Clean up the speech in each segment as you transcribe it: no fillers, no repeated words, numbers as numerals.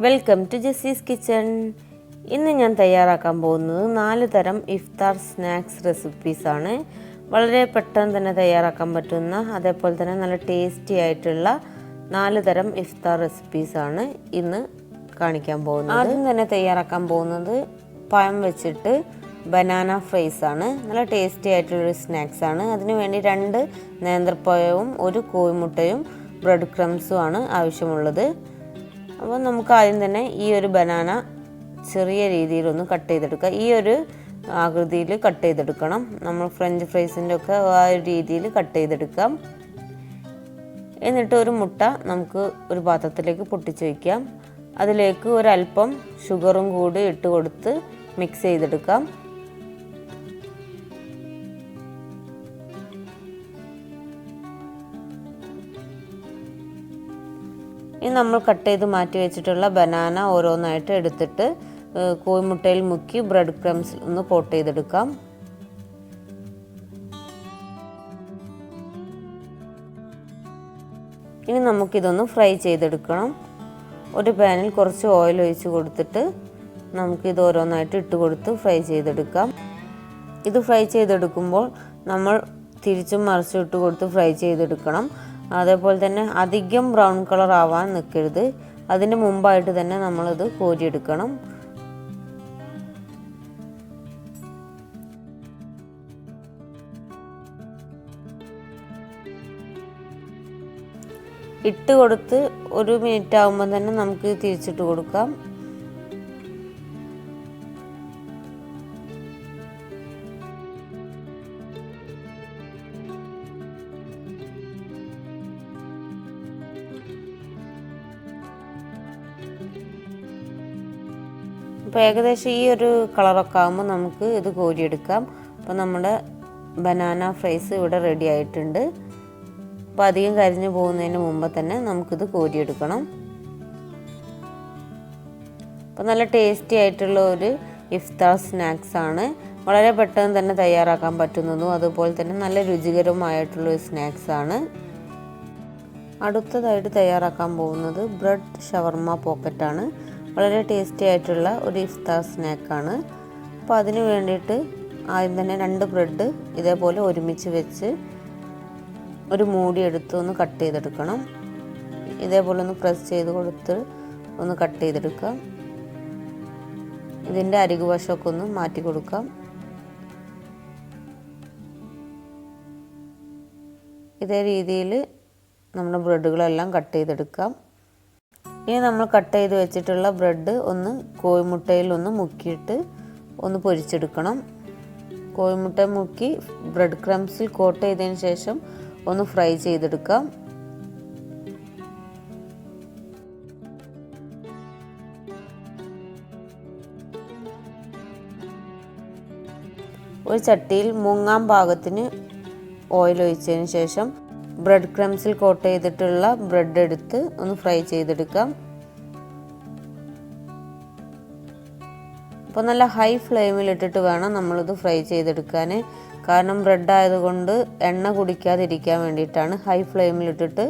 Welcome to ജസീസ് kitchen. ഇന്ന് ഞാൻ തയ്യാറാക്കാൻ പോകുന്നത് 4 തരം ഇഫ്താർ സ്നാക്സ് റെസിപ്പീസാണ്. വളരെ പെട്ടെന്ന് തന്നെ തയ്യാറാക്കാൻ പറ്റുന്ന, അതേപോലെ തന്നെ നല്ല ടേസ്റ്റി ആയിട്ടുള്ള 4 തരം ഇഫ്താർ റെസിപ്പീസാണ് ഇന്ന് കാണിക്കാൻ പോകുന്നത്. ആദ്യം തന്നെ തയ്യാറാക്കാൻ പോകുന്നത് പഴം വെച്ചിട്ട് ബനാന ഫ്രൈസ് ആണ്. നല്ല ടേസ്റ്റി ആയിട്ടുള്ളൊരു സ്നാക്സ് ആണ്. അതിനു വേണ്ടി 2 നേന്ത്രപ്പഴവും 1 കോഴിമുട്ടയും ബ്രെഡ് ക്രംസും ആണ് ആവശ്യമുള്ളത്. അപ്പോൾ നമുക്ക് ആദ്യം തന്നെ ഈ ഒരു ബനാന ചെറിയ രീതിയിലൊന്ന് കട്ട് ചെയ്തെടുക്കുക. ഈ ഒരു ആകൃതിയിൽ കട്ട് ചെയ്തെടുക്കണം. നമ്മൾ ഫ്രഞ്ച് ഫ്രൈസിൻ്റെ ഒക്കെ ആ ഒരു രീതിയിൽ കട്ട് ചെയ്തെടുക്കാം. എന്നിട്ട് ഒരു മുട്ട നമുക്ക് ഒരു പാത്രത്തിലേക്ക് പൊട്ടിച്ച് വയ്ക്കാം. അതിലേക്ക് ഒരല്പം ഷുഗറും കൂടി ഇട്ട് കൊടുത്ത് മിക്സ് ചെയ്തെടുക്കാം. ഇനി നമ്മൾ കട്ട് ചെയ്ത് മാറ്റി വെച്ചിട്ടുള്ള ബനാന ഓരോന്നായിട്ട് എടുത്തിട്ട് കോഴിമുട്ടയിൽ മുക്കി ബ്രെഡ് ക്രംസ് ഒന്ന് കോട്ട് ചെയ്തെടുക്കാം. ഇനി നമുക്കിതൊന്ന് ഫ്രൈ ചെയ്തെടുക്കണം. ഒരു പാനിൽ കുറച്ച് ഓയിൽ ഒഴിച്ച് കൊടുത്തിട്ട് നമുക്കിത് ഓരോന്നായിട്ട് ഇട്ട് കൊടുത്ത് ഫ്രൈ ചെയ്തെടുക്കാം. ഇത് ഫ്രൈ ചെയ്തെടുക്കുമ്പോൾ നമ്മൾ തിരിച്ചും മറിച്ചും ഇട്ട് കൊടുത്ത് ഫ്രൈ ചെയ്തെടുക്കണം. അതേപോലെ തന്നെ അധികം ബ്രൗൺ കളർ ആവാൻ നിൽക്കരുത്. അതിന് മുമ്പായിട്ട് തന്നെ നമ്മളിത് കോരിയെടുക്കണം. ഇട്ട് കൊടുത്ത് 1 മിനിറ്റ് ആകുമ്പോൾ തന്നെ നമുക്ക് തിരിച്ചിട്ട് കൊടുക്കാം. അപ്പോൾ ഏകദേശം ഈ ഒരു കളറൊക്കെ ആകുമ്പോൾ നമുക്ക് ഇത് കോരിയെടുക്കാം. അപ്പോൾ നമ്മുടെ ബനാന ഫ്രൈസ് ഇവിടെ റെഡി ആയിട്ടുണ്ട്. അപ്പോൾ അധികം കരിഞ്ഞു പോകുന്നതിന് മുമ്പ് തന്നെ നമുക്കിത് കോരിയെടുക്കണം. അപ്പോൾ നല്ല ടേസ്റ്റി ആയിട്ടുള്ള ഒരു ഇഫ്താർ സ്നാക്സ് ആണ്. വളരെ പെട്ടെന്ന് തന്നെ തയ്യാറാക്കാൻ പറ്റുന്നതും അതുപോലെ തന്നെ നല്ല രുചികരമായിട്ടുള്ള ഒരു സ്നാക്സ് ആണ്. അടുത്തതായിട്ട് തയ്യാറാക്കാൻ പോകുന്നത് ബ്രെഡ് ഷവർമ പോക്കറ്റാണ്. വളരെ ടേസ്റ്റി ആയിട്ടുള്ള ഒരു ഇഫ്താർ സ്നാക്കാണ്. അപ്പോൾ അതിന് വേണ്ടിയിട്ട് ആദ്യം തന്നെ 2 ബ്രെഡ് ഇതേപോലെ ഒരുമിച്ച് വെച്ച് ഒരു മൂടി എടുത്ത് ഒന്ന് കട്ട് ചെയ്തെടുക്കണം. ഇതേപോലെ ഒന്ന് പ്രസ് ചെയ്ത് കൊടുത്ത് ഒന്ന് കട്ട് ചെയ്തെടുക്കാം. ഇതിൻ്റെ അരികുവശമൊക്കെ ഒന്ന് മാറ്റി കൊടുക്കാം. ഇതേ രീതിയിൽ നമ്മുടെ ബ്രെഡുകളെല്ലാം കട്ട് ചെയ്തെടുക്കാം. ഇനി നമ്മൾ കട്ട് ചെയ്ത് വെച്ചിട്ടുള്ള ബ്രെഡ് ഒന്ന് കോഴിമുട്ടയിൽ ഒന്ന് മുക്കിയിട്ട് ഒന്ന് പൊരിച്ചെടുക്കണം. കോഴിമുട്ട മുക്കി ബ്രെഡ് ക്രംസിൽ കോട്ട് ചെയ്തതിന് ശേഷം ഒന്ന് ഫ്രൈ ചെയ്തെടുക്കാം. ഒരു ചട്ടിയിൽ മുങ്ങാൻ പാകത്തിന് ഓയിൽ ഒഴിച്ചതിന് ശേഷം ബ്രെഡ് ക്രംസിൽ കോട്ട് ചെയ്തിട്ടുള്ള ബ്രെഡ് എടുത്ത് ഒന്ന് ഫ്രൈ ചെയ്തെടുക്കാം. അപ്പോൾ നല്ല ഹൈ ഫ്ലെയിമിൽ ഇട്ടിട്ട് വേണം നമ്മളിത് ഫ്രൈ ചെയ്തെടുക്കാൻ. കാരണം ബ്രെഡ് ആയതുകൊണ്ട് എണ്ണ കുടിക്കാതിരിക്കാൻ വേണ്ടിയിട്ടാണ് ഹൈ ഫ്ലെയിമിൽ ഇട്ടിട്ട്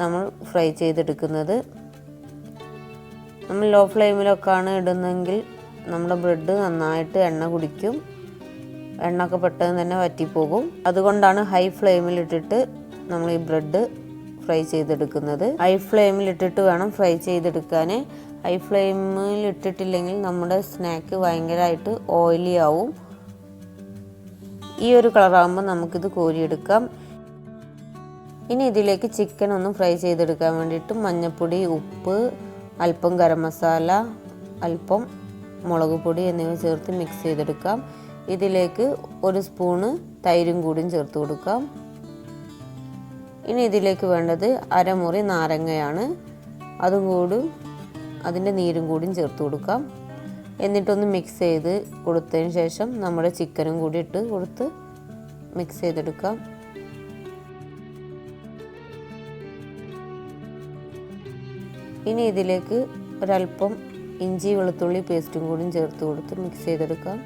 നമ്മൾ ഫ്രൈ ചെയ്തെടുക്കുന്നത്. നമ്മൾ ലോ ഫ്ലെയിമിലൊക്കെയാണ് ഇടുന്നതെങ്കിൽ നമ്മുടെ ബ്രെഡ് നന്നായിട്ട് എണ്ണ കുടിക്കും. എണ്ണ ഒക്കെ പെട്ടെന്ന് തന്നെ വറ്റിപ്പോകും. അതുകൊണ്ടാണ് ഹൈ ഫ്ലെയിമിൽ ഇട്ടിട്ട് നമ്മൾ ഈ ബ്രെഡ് ഫ്രൈ ചെയ്തെടുക്കുന്നത്. ഹൈ ഫ്ലെയിമിൽ ഇട്ടിട്ട് വേണം ഫ്രൈ ചെയ്തെടുക്കാൻ. ഹൈ ഫ്ലെയിമിൽ ഇട്ടിട്ടില്ലെങ്കിൽ നമ്മുടെ സ്നാക്ക് ഭയങ്കരമായിട്ട് ഓയിലി ആവും. ഈ ഒരു കളറാകുമ്പോൾ നമുക്കിത് കോരിയെടുക്കാം. ഇനി ഇതിലേക്ക് ചിക്കൻ ഒന്ന് ഫ്രൈ ചെയ്തെടുക്കാൻ വേണ്ടിയിട്ട് മഞ്ഞൾപ്പൊടി, ഉപ്പ്, അല്പം ഗരം മസാല, അല്പം മുളക് പൊടി എന്നിവ ചേർത്ത് മിക്സ് ചെയ്തെടുക്കാം. ഇതിലേക്ക് 1 സ്പൂണ് തൈരും കൂടിയും ചേർത്ത് കൊടുക്കാം. ഇനി ഇതിലേക്ക് വേണ്ടത് അരമുറി നാരങ്ങയാണ്. അതും കൂടി അതിൻ്റെ നീരും കൂടിയും ചേർത്ത് കൊടുക്കാം. എന്നിട്ടൊന്ന് മിക്സ് ചെയ്ത് കൊടുത്തതിന് ശേഷം നമ്മുടെ ചിക്കനും കൂടി ഇട്ട് കൊടുത്ത് മിക്സ് ചെയ്തെടുക്കാം. ഇനി ഇതിലേക്ക് ഒരല്പം ഇഞ്ചി വെളുത്തുള്ളി പേസ്റ്റും കൂടിയും ചേർത്ത് കൊടുത്ത് മിക്സ് ചെയ്തെടുക്കാം.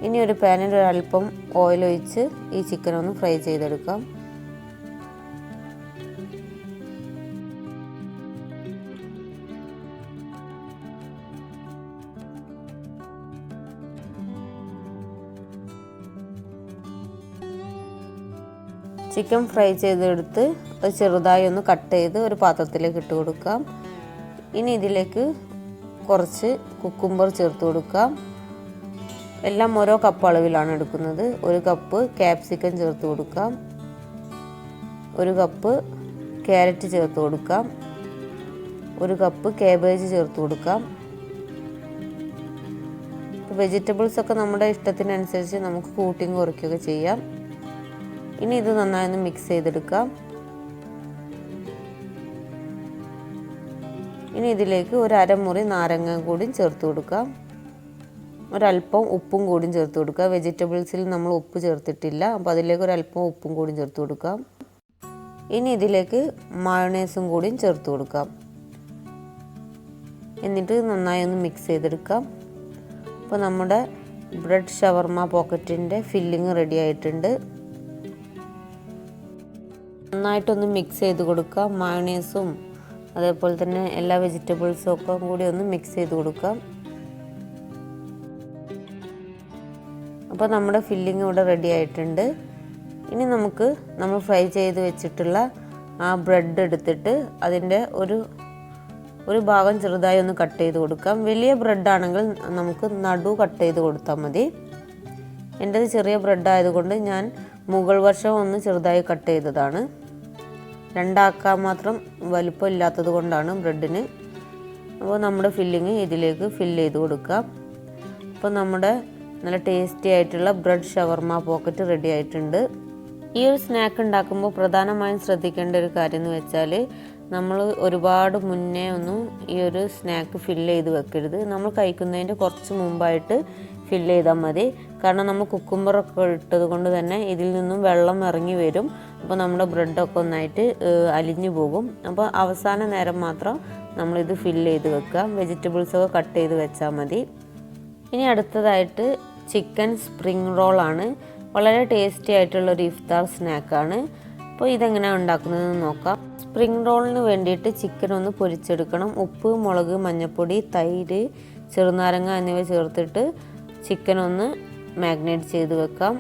ഇനി ഒരു പാനിൽ ഒരല്പം ഓയിൽ ഒഴിച്ച് ഈ ചിക്കൻ ഒന്ന് ഫ്രൈ ചെയ്തെടുക്കാം. ചിക്കൻ ഫ്രൈ ചെയ്തെടുത്ത് അത് ചെറുതായി ഒന്ന് കട്ട് ചെയ്ത് ഒരു പാത്രത്തിലേക്ക് ഇട്ട് കൊടുക്കാം. ഇനി ഇതിലേക്ക് കുറച്ച് കുക്കുംബർ ചേർത്ത് കൊടുക്കാം. എല്ലാം ഓരോ കപ്പ് അളവിലാണ് എടുക്കുന്നത്. 1 കപ്പ് ക്യാപ്സിക്കം ചേർത്ത് കൊടുക്കാം. 1 കപ്പ് ക്യാരറ്റ് ചേർത്ത് കൊടുക്കാം. 1 കപ്പ് കാബേജ് ചേർത്ത് കൊടുക്കാം. വെജിറ്റബിൾസ് ഒക്കെ നമ്മുടെ ഇഷ്ടത്തിനനുസരിച്ച് നമുക്ക് കൂട്ടിയും കുറയ്ക്കുകയൊക്കെ ചെയ്യാം. ഇനി ഇത് നന്നായി ഒന്ന് മിക്സ് ചെയ്തെടുക്കാം. ഇനി ഇതിലേക്ക് ഒരു അരമുറി നാരങ്ങ കൂടി ചേർത്ത് കൊടുക്കാം. ഒരല്പം ഉപ്പും കൂടി ചേർത്ത് കൊടുക്കുക. വെജിറ്റബിൾസിൽ നമ്മൾ ഉപ്പ് ചേർത്തിട്ടില്ല, അപ്പോൾ അതിലേക്ക് ഒരല്പം ഉപ്പും കൂടി ചേർത്ത് കൊടുക്കാം. ഇനി ഇതിലേക്ക് മയോണൈസും കൂടി ചേർത്ത് കൊടുക്കാം. എന്നിട്ട് നന്നായി ഒന്ന് മിക്സ് ചെയ്തെടുക്കാം. അപ്പോൾ നമ്മുടെ ബ്രെഡ് ഷവർമ പോക്കറ്റിൻ്റെ ഫില്ലിങ് റെഡി ആയിട്ടുണ്ട്. നന്നായിട്ടൊന്ന് മിക്സ് ചെയ്ത് കൊടുക്കാം. മയോണൈസും അതേപോലെ തന്നെ എല്ലാ വെജിറ്റബിൾസും ഒക്കെ കൂടി ഒന്ന് മിക്സ് ചെയ്ത് കൊടുക്കാം. അപ്പോൾ നമ്മുടെ ഫില്ലിങ് ഇവിടെ റെഡി ആയിട്ടുണ്ട്. ഇനി നമ്മൾ ഫ്രൈ ചെയ്ത് വെച്ചിട്ടുള്ള ആ ബ്രെഡ് എടുത്തിട്ട് അതിൻ്റെ ഒരു ഭാഗം ചെറുതായി ഒന്ന് കട്ട് ചെയ്ത് കൊടുക്കാം. വലിയ ബ്രെഡാണെങ്കിൽ നമുക്ക് നടു കട്ട് ചെയ്ത് കൊടുത്താൽ മതി. എൻ്റേത് ചെറിയ ബ്രെഡ് ആയതുകൊണ്ട് ഞാൻ മുകൾ വശം ഒന്ന് ചെറുതായി കട്ട് ചെയ്തതാണ്. 2 ആക്കാൻ മാത്രം വലുപ്പം ഇല്ലാത്തത് കൊണ്ടാണ് ബ്രെഡിന്. അപ്പോൾ നമ്മുടെ ഫില്ലിങ് ഇതിലേക്ക് ഫില്ല് ചെയ്ത് കൊടുക്കാം. അപ്പോൾ നമ്മുടെ നല്ല ടേസ്റ്റി ആയിട്ടുള്ള ബ്രെഡ് ഷവർമ പോക്കറ്റ് റെഡി ആയിട്ടുണ്ട്. ഈ ഒരു സ്നാക്ക് ഉണ്ടാക്കുമ്പോൾ പ്രധാനമായും ശ്രദ്ധിക്കേണ്ട ഒരു കാര്യം എന്ന് വെച്ചാൽ നമ്മൾ ഒരുപാട് മുന്നേ ഒന്നും ഈ ഒരു സ്നാക്ക് ഫില്ല് ചെയ്ത് വെക്കരുത്. നമ്മൾ കഴിക്കുന്നതിൻ്റെ കുറച്ച് മുമ്പായിട്ട് ഫില്ല് ചെയ്താൽ മതി. കാരണം നമ്മൾ കുക്കുംബറൊക്കെ ഇട്ടത് കൊണ്ട് തന്നെ ഇതിൽ നിന്നും വെള്ളം ഇറങ്ങി വരും. അപ്പോൾ നമ്മുടെ ബ്രെഡൊക്കെ ഒന്നായിട്ട് അലിഞ്ഞു പോകും. അപ്പോൾ അവസാന നേരം മാത്രം നമ്മളിത് ഫില്ല് ചെയ്ത് വെക്കുക. വെജിറ്റബിൾസൊക്കെ കട്ട് ചെയ്ത് വെച്ചാൽ മതി. ഇനി അടുത്തതായിട്ട് ചിക്കൻ സ്പ്രിംഗ് റോളാണ്. വളരെ ടേസ്റ്റി ആയിട്ടുള്ളൊരു ഇഫ്താർ സ്നാക്കാണ്. അപ്പോൾ ഇതെങ്ങനെയാണ് ഉണ്ടാക്കുന്നതെന്ന് നോക്കാം. സ്പ്രിംഗ് റോളിന് വേണ്ടിയിട്ട് ചിക്കൻ ഒന്ന് പൊരിച്ചെടുക്കണം. ഉപ്പ്, മുളക്, മഞ്ഞൾപ്പൊടി, തൈര്, ചെറുനാരങ്ങ എന്നിവ ചേർത്തിട്ട് ചിക്കൻ ഒന്ന് മാഗ്നേറ്റ് ചെയ്ത് വെക്കാം.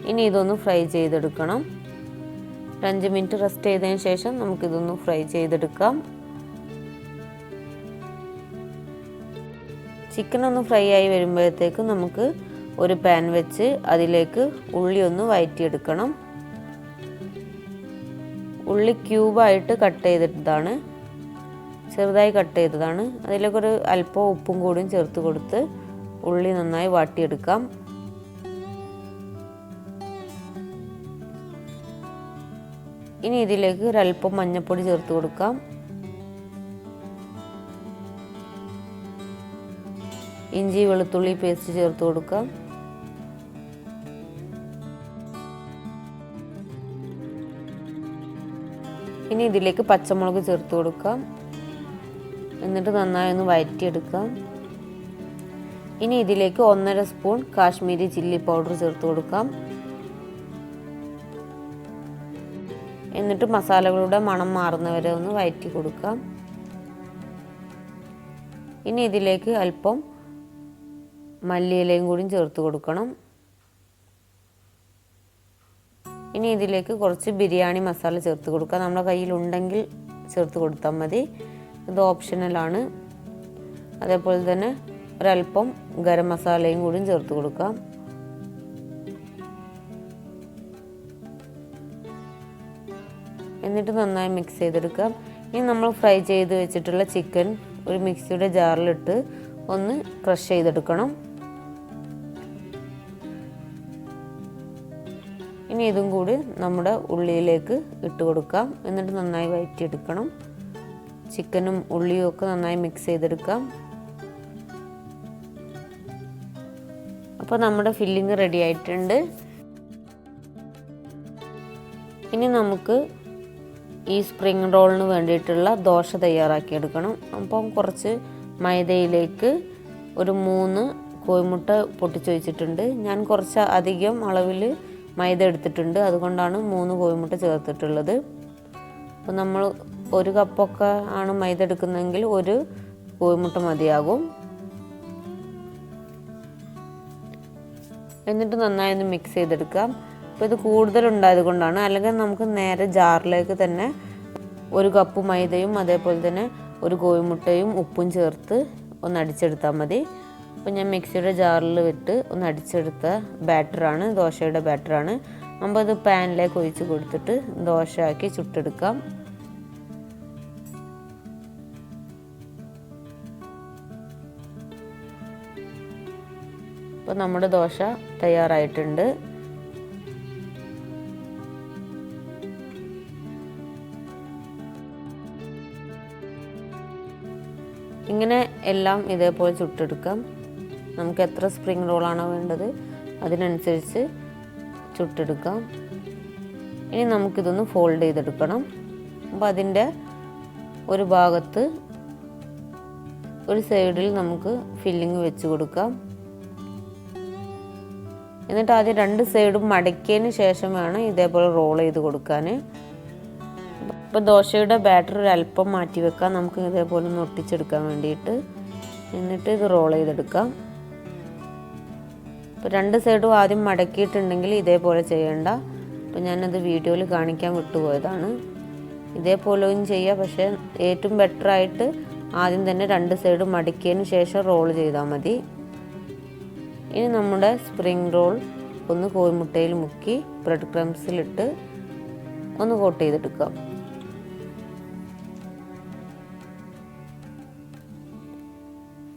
ഇനി ഇതൊന്ന് ഫ്രൈ ചെയ്തെടുക്കണം. 5 മിനിറ്റ് റെസ്റ്റ് ചെയ്തതിന് ശേഷം നമുക്കിതൊന്ന് ഫ്രൈ ചെയ്തെടുക്കാം. ചിക്കൻ ഒന്ന് ഫ്രൈ ആയി വരുമ്പോഴത്തേക്ക് നമുക്ക് ഒരു പാൻ വെച്ച് അതിലേക്ക് ഉള്ളി ഒന്ന് വഴറ്റിയെടുക്കണം. ഉള്ളി ക്യൂബായിട്ട് കട്ട് ചെയ്തിട്ടതാണ്, ചെറുതായി കട്ട് ചെയ്തതാണ്. അതിലേക്കൊരു അല്പം ഉപ്പും കൂടിയും ചേർത്ത് കൊടുത്ത് ഉള്ളി നന്നായി വാട്ടിയെടുക്കാം. ഇനി ഇതിലേക്ക് ഒരല്പം മഞ്ഞൾപ്പൊടി ചേർത്ത് കൊടുക്കാം. ഇഞ്ചി വെളുത്തുള്ളി പേസ്റ്റ് ചേർത്ത് കൊടുക്കാം. ഇനി ഇതിലേക്ക് പച്ചമുളക് ചേർത്ത് കൊടുക്കാം. എന്നിട്ട് നന്നായി ഒന്ന് വഴറ്റിയെടുക്കാം. ഇനി ഇതിലേക്ക് 1.5 സ്പൂൺ കാശ്മീരി ചില്ലി പൗഡർ ചേർത്ത് കൊടുക്കാം. എന്നിട്ട് മസാലകളുടെ മണം മാറുന്നവരെ ഒന്ന് വഴറ്റി കൊടുക്കാം. ഇനി ഇതിലേക്ക് അല്പം മല്ലിയിലയും കൂടി ചേർത്ത് കൊടുക്കണം. ഇനി ഇതിലേക്ക് കുറച്ച് ബിരിയാണി മസാല ചേർത്ത് കൊടുക്കുക. നമ്മുടെ കയ്യിലുണ്ടെങ്കിൽ ചേർത്ത് കൊടുത്താൽ മതി, ഇത് ഓപ്ഷണലാണ്. അതേപോലെ തന്നെ ഒരല്പം ഗരം മസാലയും കൂടി ചേർത്ത് കൊടുക്കാം. എന്നിട്ട് നന്നായി മിക്സ് ചെയ്തെടുക്കാം. ഇനി നമ്മൾ ഫ്രൈ ചെയ്ത് വെച്ചിട്ടുള്ള ചിക്കൻ ഒരു മിക്സിയുടെ ജാറിലിട്ട് ഒന്ന് ക്രഷ് ചെയ്തെടുക്കണം. ഇനി ഇതും കൂടി നമ്മുടെ ഉള്ളിയിലേക്ക് ഇട്ട് കൊടുക്കാം. എന്നിട്ട് നന്നായി വഴറ്റിയെടുക്കണം. ചിക്കനും ഉള്ളിയും ഒക്കെ നന്നായി മിക്സ് ചെയ്തെടുക്കാം. അപ്പോൾ നമ്മുടെ ഫില്ലിങ് റെഡി ആയിട്ടുണ്ട്. ഇനി നമുക്ക് ഈ സ്പ്രിംഗ് റോളിന് വേണ്ടിയിട്ടുള്ള ദോശ തയ്യാറാക്കിയെടുക്കണം. അപ്പം കുറച്ച് മൈദയിലേക്ക് ഒരു 3 കോഴിമുട്ട പൊട്ടിച്ച് വെച്ചിട്ടുണ്ട്. ഞാൻ കുറച്ച് അധികം അളവിൽ മൈദ എടുത്തിട്ടുണ്ട്, അതുകൊണ്ടാണ് 3 കോഴിമുട്ട ചേർത്തിട്ടുള്ളത്. അപ്പോൾ നമ്മൾ 1 കപ്പൊക്കെ ആണ് മൈദ എടുക്കുന്നതെങ്കിൽ 1 കോഴിമുട്ട മതിയാകും. എന്നിട്ട് നന്നായി ഒന്ന് മിക്സ് ചെയ്തെടുക്കാം. അപ്പോൾ ഇത് കൂടുതലുണ്ടായതുകൊണ്ടാണ്. അല്ലെങ്കിൽ നമുക്ക് നേരെ ജാറിലേക്ക് തന്നെ 1 കപ്പ് മൈദയും അതേപോലെ തന്നെ 1 കോഴിമുട്ടയും ഉപ്പും ചേർത്ത് ഒന്ന് അടിച്ചെടുത്താൽ മതി. അപ്പോൾ ഞാൻ മിക്സിയുടെ ജാറിൽ വിട്ട് ഒന്ന് അടിച്ചെടുത്ത ബാറ്ററാണ്, ദോശയുടെ ബാറ്ററാണ്. അത് പാനിലേക്ക് ഒഴിച്ച് കൊടുത്തിട്ട് ദോശയാക്കി ചുട്ടെടുക്കാം. അപ്പോൾ നമ്മുടെ ദോശ തയ്യാറായിട്ടുണ്ട്. ഇങ്ങനെ എല്ലാം ഇതേപോലെ ചുട്ടെടുക്കാം. നമുക്ക് എത്ര സ്പ്രിംഗ് റോളാണോ വേണ്ടത് അതിനനുസരിച്ച് ചുട്ടെടുക്കാം. ഇനി നമുക്കിതൊന്ന് ഫോൾഡ് ചെയ്തെടുക്കണം. അപ്പോൾ അതിൻ്റെ ഒരു ഭാഗത്ത് ഒരു സൈഡിൽ നമുക്ക് ഫില്ലിങ് വെച്ച് കൊടുക്കാം. എന്നിട്ട് ആദ്യം 2 സൈഡും മടക്കിയതിന് ശേഷം വേണം ഇതേപോലെ റോൾ ചെയ്ത് കൊടുക്കാൻ. ഇപ്പോൾ ദോശയുടെ ബാറ്റർ ഒരല്പം മാറ്റി വെക്കാം, നമുക്ക് ഇതേപോലെ ഒന്ന് ഒട്ടിച്ചെടുക്കാൻ വേണ്ടിയിട്ട്. എന്നിട്ട് ഇത് റോൾ ചെയ്തെടുക്കാം. ഇപ്പോൾ 2 സൈഡും ആദ്യം മടക്കിയിട്ടുണ്ടെങ്കിൽ ഇതേപോലെ ചെയ്യേണ്ട. അപ്പോൾ ഞാനത് വീഡിയോയിൽ കാണിക്കാൻ വിട്ടുപോയതാണ്. ഇതേപോലെയും ചെയ്യുക, പക്ഷേ ഏറ്റവും ബെറ്ററായിട്ട് ആദ്യം തന്നെ 2 സൈഡും മടക്കിയതിന് ശേഷം റോൾ ചെയ്താൽ മതി. ഇനി നമ്മുടെ സ്പ്രിംഗ് റോൾ ഒന്ന് കോഴിമുട്ടയിൽ മുക്കി ബ്രെഡ് ക്രംസിലിട്ട് ഒന്ന് കോട്ട് ചെയ്തെടുക്കാം.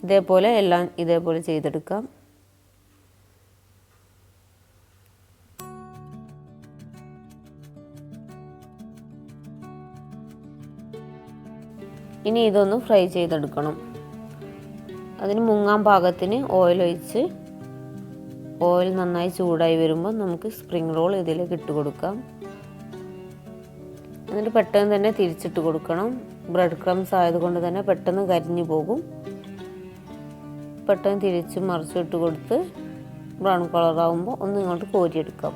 ഇതേപോലെ എല്ലാം ഇതേപോലെ ചെയ്തെടുക്കാം. ഇനി ഇതൊന്ന് ഫ്രൈ ചെയ്തെടുക്കണം. അതിന് മുങ്ങാൻ പാകത്തിന് ഓയിൽ ഒഴിച്ച് ഓയിൽ നന്നായി ചൂടായി വരുമ്പോൾ നമുക്ക് സ്പ്രിംഗ് റോൾ ഇതിലേക്ക് ഇട്ട് കൊടുക്കാം. എന്നിട്ട് പെട്ടെന്ന് തന്നെ തിരിച്ചിട്ട് കൊടുക്കണം. ബ്രെഡ് ക്രംസ് ആയതുകൊണ്ട് തന്നെ പെട്ടെന്ന് കരിഞ്ഞു പോകും. പെട്ടെന്ന് തിരിച്ച് മറിച്ചിട്ട് കൊടുത്ത് ബ്രൗൺ കളറാകുമ്പോൾ ഒന്ന് ഇങ്ങോട്ട് കോരിയെടുക്കാം.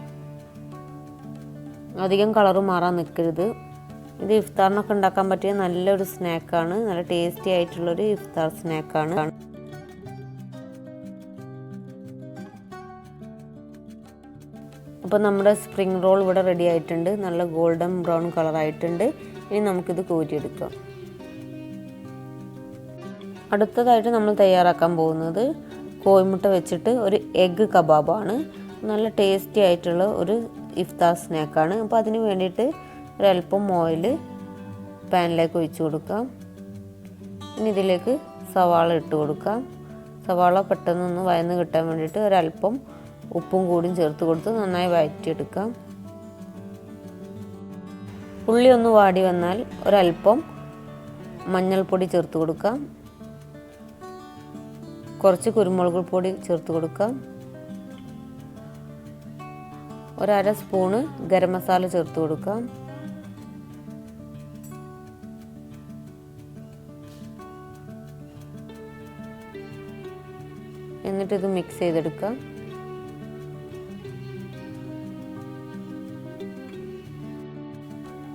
അധികം കളറ് മാറാൻ നിൽക്കരുത്. ഇത് ഇഫ്താറിനൊക്കെ ഉണ്ടാക്കാൻ പറ്റിയ നല്ലൊരു സ്നാക്കാണ്, നല്ല ടേസ്റ്റി ആയിട്ടുള്ളൊരു ഇഫ്താർ സ്നാക്കാണ്. അപ്പോൾ നമ്മുടെ സ്പ്രിംഗ് റോൾ ഇവിടെ റെഡി ആയിട്ടുണ്ട്. നല്ല ഗോൾഡൻ ബ്രൗൺ കളറായിട്ടുണ്ട്. ഇനി നമുക്കിത് കോരിയെടുക്കാം. അടുത്തതായിട്ട് നമ്മൾ തയ്യാറാക്കാൻ പോകുന്നത് കോഴിമുട്ട വെച്ചിട്ട് ഒരു എഗ്ഗ് കബാബാണ്. നല്ല ടേസ്റ്റി ആയിട്ടുള്ള ഒരു ഇഫ്താർ സ്നാക്കാണ്. അപ്പോൾ അതിന് വേണ്ടിയിട്ട് ഒരല്പം ഓയിൽ പാനിലേക്ക് ഒഴിച്ച് കൊടുക്കാം. ഇനി ഇതിലേക്ക് സവാള ഇട്ട് കൊടുക്കാം. സവാള പെട്ടെന്നൊന്ന് വഴന്ന് കിട്ടാൻ വേണ്ടിയിട്ട് ഒരല്പം ഉപ്പും കൂടിയും ചേർത്ത് കൊടുത്ത് നന്നായി വഴറ്റിയെടുക്കാം. ഉള്ളി ഒന്ന് വാടി വന്നാൽ ഒരല്പം മഞ്ഞൾപ്പൊടി ചേർത്ത് കൊടുക്കാം. കുറച്ച് കുരുമുളക് പൊടി ചേർത്ത് കൊടുക്കാം. 1/2 സ്പൂണ് ഗരം മസാല ചേർത്ത് കൊടുക്കാം. എന്നിട്ട് ഇത് മിക്സ് ചെയ്തെടുക്കാം.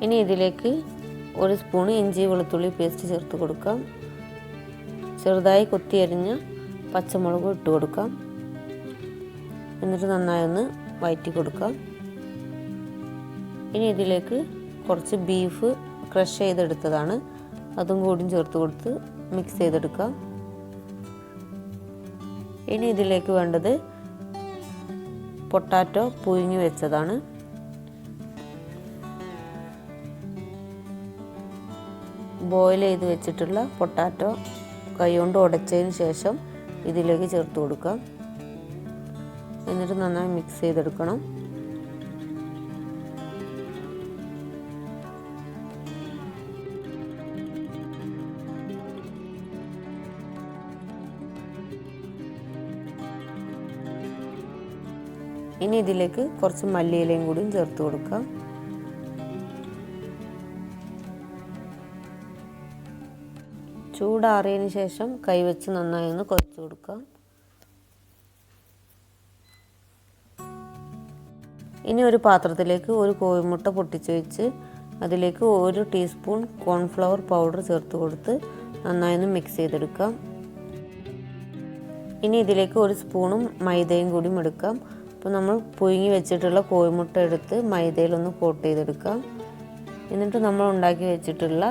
ഇനി ഇതിലേക്ക് 1 സ്പൂൺ ഇഞ്ചി വെളുത്തുള്ളി പേസ്റ്റ് ചേർത്ത് കൊടുക്കാം. ചെറുതായി കൊത്തി അരിഞ്ഞ പച്ചമുളക് ഇട്ട് കൊടുക്കാം. എന്നിട്ട് നന്നായി ഒന്ന് വഴറ്റി കൊടുക്കാം. ഇനി ഇതിലേക്ക് കുറച്ച് ബീഫ് ക്രഷ് ചെയ്തെടുത്തതാണ്, അതും കൂടിയും ചേർത്ത് കൊടുത്ത് മിക്സ് ചെയ്തെടുക്കാം. ഇനി ഇതിലേക്ക് വേണ്ടത് പൊട്ടാറ്റോ പുഴുങ്ങി വെച്ചതാണ്. ബോയിൽ ചെയ്ത് വെച്ചിട്ടുള്ള പൊട്ടാറ്റോ കൈകൊണ്ട് ഉടച്ചതിന് ശേഷം ഇതിലേക്ക് ചേർത്ത് കൊടുക്കാം. എന്നിട്ട് നന്നായി മിക്സ് ചെയ്തെടുക്കണം. ഇനി ഇതിലേക്ക് കുറച്ച് മല്ലിയിലയും കൂടിയും ചേർത്ത് കൊടുക്കാം. ചൂടാറിയതിന് ശേഷം കൈവച്ച് നന്നായി ഒന്ന് കുഴച്ച് കൊടുക്കാം. ഇനി ഒരു പാത്രത്തിലേക്ക് ഒരു കോഴിമുട്ട പൊട്ടിച്ച് വെച്ച് അതിലേക്ക് 1 ടീസ്പൂൺ കോൺഫ്ലവർ പൗഡർ ചേർത്ത് കൊടുത്ത് നന്നായി ഒന്ന് മിക്സ് ചെയ്തെടുക്കാം. ഇനി ഇതിലേക്ക് 1 സ്പൂണും മൈദയും കൂടിയും എടുക്കാം. അപ്പോൾ നമ്മൾ പുഴുങ്ങി വെച്ചിട്ടുള്ള കോഴിമുട്ട എടുത്ത് മൈദയിലൊന്ന് കോട്ട് ചെയ്തെടുക്കാം. എന്നിട്ട് നമ്മൾ ഉണ്ടാക്കി വെച്ചിട്ടുള്ള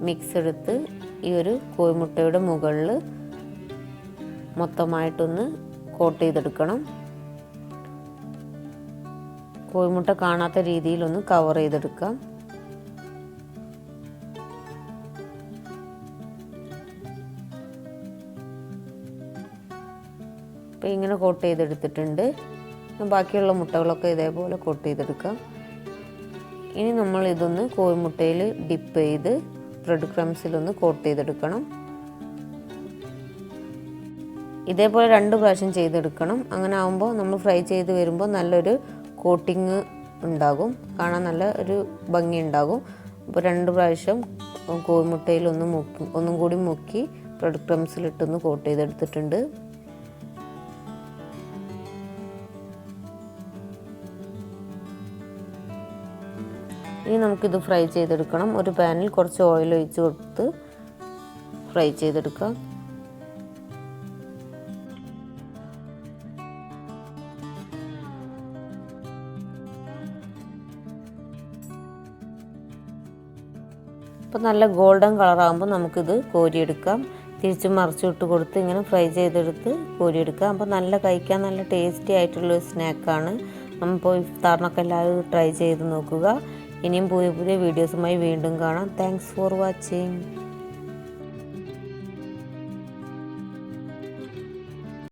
മിക്സ് എടുത്ത് ഈ ഒരു കോഴിമുട്ടയുടെ മുകളിൽ മൊത്തമായിട്ടൊന്ന് കോട്ട് ചെയ്തെടുക്കണം. കോഴിമുട്ട കാണാത്ത രീതിയിലൊന്ന് കവർ ചെയ്തെടുക്കാം. അപ്പോൾ ഇങ്ങനെ കോട്ട് ചെയ്തെടുത്തിട്ടുണ്ട്. ബാക്കിയുള്ള മുട്ടകളൊക്കെ ഇതേപോലെ കോട്ട് ചെയ്തെടുക്കാം. ഇനി നമ്മൾ ഇതൊന്ന് കോഴിമുട്ടയിൽ ഡിപ്പ് ചെയ്ത് ബ്രെഡ് ക്രംസിലൊന്ന് കോട്ട് ചെയ്തെടുക്കണം. ഇതേപോലെ 2 പ്രാവശ്യം ചെയ്തെടുക്കണം. അങ്ങനെ ആകുമ്പോൾ നമ്മൾ ഫ്രൈ ചെയ്ത് വരുമ്പോൾ നല്ലൊരു കോട്ടിങ് ഉണ്ടാകും, കാണാൻ നല്ല ഒരു ഭംഗി ഉണ്ടാകും. അപ്പോൾ 2 പ്രാവശ്യം കോഴിമുട്ടയിൽ ഒന്നും കൂടി മുക്കി ബ്രെഡ് ക്രംസിലിട്ടൊന്ന് കോട്ട് ചെയ്തെടുത്തിട്ടുണ്ട്. ഇനി നമുക്കിത് ഫ്രൈ ചെയ്തെടുക്കണം. ഒരു പാനിൽ കുറച്ച് ഓയിൽ ഒഴിച്ച് കൊടുത്ത് ഫ്രൈ ചെയ്തെടുക്കാം. അപ്പോൾ നല്ല ഗോൾഡൻ കളറാകുമ്പോൾ നമുക്കിത് കോരിയെടുക്കാം. തിരിച്ചും മറിച്ചും ഇട്ട് കൊടുത്ത് ഇങ്ങനെ ഫ്രൈ ചെയ്തെടുത്ത് കോരിയെടുക്കാം. അപ്പോൾ നല്ല കഴിക്കാൻ നല്ല ടേസ്റ്റി ആയിട്ടുള്ളൊരു സ്നാക്കാണ്. നമ്മളിപ്പോൾ ഇഫ്താറിനൊക്കെ എല്ലാവരും ട്രൈ ചെയ്ത് നോക്കുക. ഇനിയും പുതിയ വീഡിയോസുമായി വീണ്ടും കാണാം. Thanks for watching.